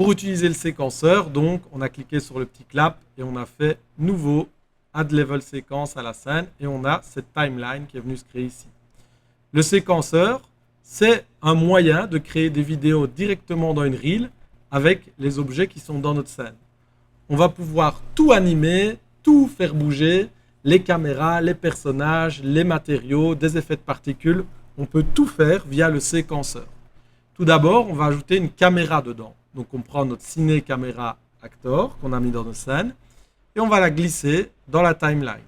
Pour utiliser le séquenceur, donc, on a cliqué sur le petit clap et on a fait nouveau, add level séquence à la scène et on a cette timeline qui est venue se créer ici. Le séquenceur, c'est un moyen de créer des vidéos directement dans une reel avec les objets qui sont dans notre scène. On va pouvoir tout animer, tout faire bouger, les caméras, les personnages, les matériaux, des effets de particules. On peut tout faire via le séquenceur. Tout d'abord, on va ajouter une caméra dedans. Donc on prend notre ciné caméra actor qu'on a mis dans nos scènes et on va la glisser dans la timeline.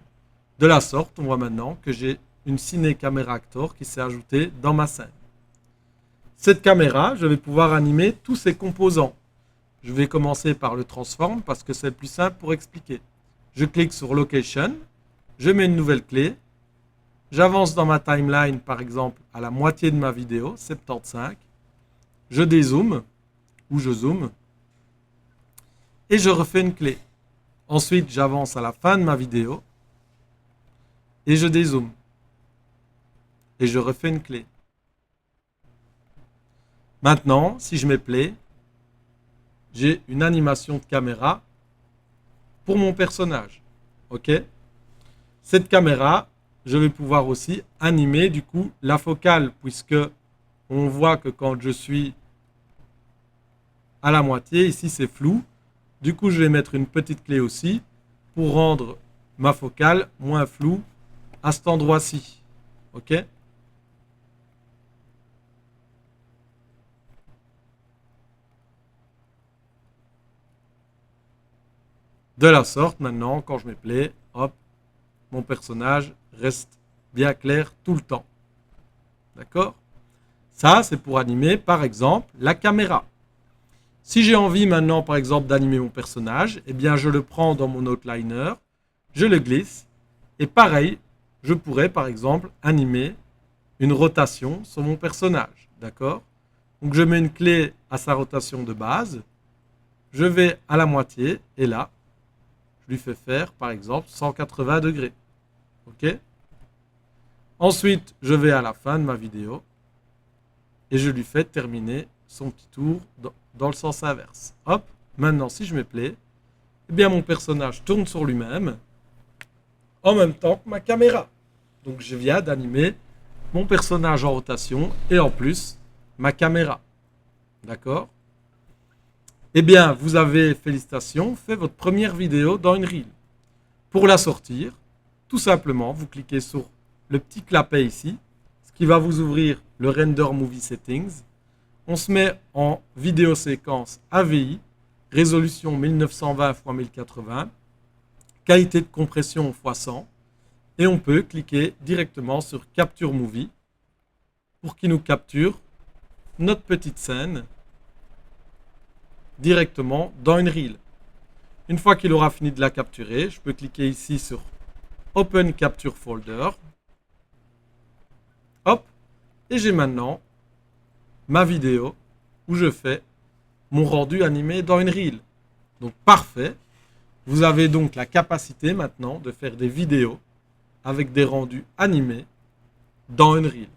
De la sorte, on voit maintenant que j'ai une ciné caméra actor qui s'est ajoutée dans ma scène. Cette caméra, je vais pouvoir animer tous ses composants. Je vais commencer par le transform parce que c'est le plus simple pour expliquer. Je clique sur location, je mets une nouvelle clé, j'avance dans ma timeline par exemple à la moitié de ma vidéo, 75, je dézoome ou je zoome et je refais une clé. Ensuite, j'avance à la fin de ma vidéo et je dézoome et je refais une clé. Maintenant, si je mets play, j'ai une animation de caméra pour mon personnage. Ok? Cette caméra, je vais pouvoir aussi animer du coup la focale puisque on voit que quand je suis à la moitié, ici c'est flou. Du coup, je vais mettre une petite clé aussi pour rendre ma focale moins floue à cet endroit-ci. Ok? De la sorte, maintenant, quand je mets play, hop, mon personnage reste bien clair tout le temps. D'accord? Ça, c'est pour animer, par exemple, la caméra. Si j'ai envie maintenant, par exemple, d'animer mon personnage, eh bien, je le prends dans mon outliner, je le glisse, et pareil, je pourrais, par exemple, animer une rotation sur mon personnage. D'accord? Donc, je mets une clé à sa rotation de base, je vais à la moitié, et là, je lui fais faire, par exemple, 180 degrés. OK? Ensuite, je vais à la fin de ma vidéo et je lui fais terminer son petit tour dans le sens inverse. Hop, maintenant, si je mets play, eh bien, mon personnage tourne sur lui-même en même temps que ma caméra. Donc, je viens d'animer mon personnage en rotation et en plus, ma caméra. D'accord? Eh bien, vous avez, félicitations, fait votre première vidéo dans une reel. Pour la sortir, tout simplement, vous cliquez sur le petit clapet ici, ce qui va vous ouvrir le Render Movie Settings. On se met en vidéo séquence AVI, résolution 1920 x 1080, qualité de compression x 100, et on peut cliquer directement sur Capture Movie pour qu'il nous capture notre petite scène directement dans une reel. Une fois qu'il aura fini de la capturer, je peux cliquer ici sur Open Capture Folder. Hop, et j'ai maintenant ma vidéo où je fais mon rendu animé dans une reel. Donc parfait. Vous avez donc la capacité maintenant de faire des vidéos avec des rendus animés dans une reel.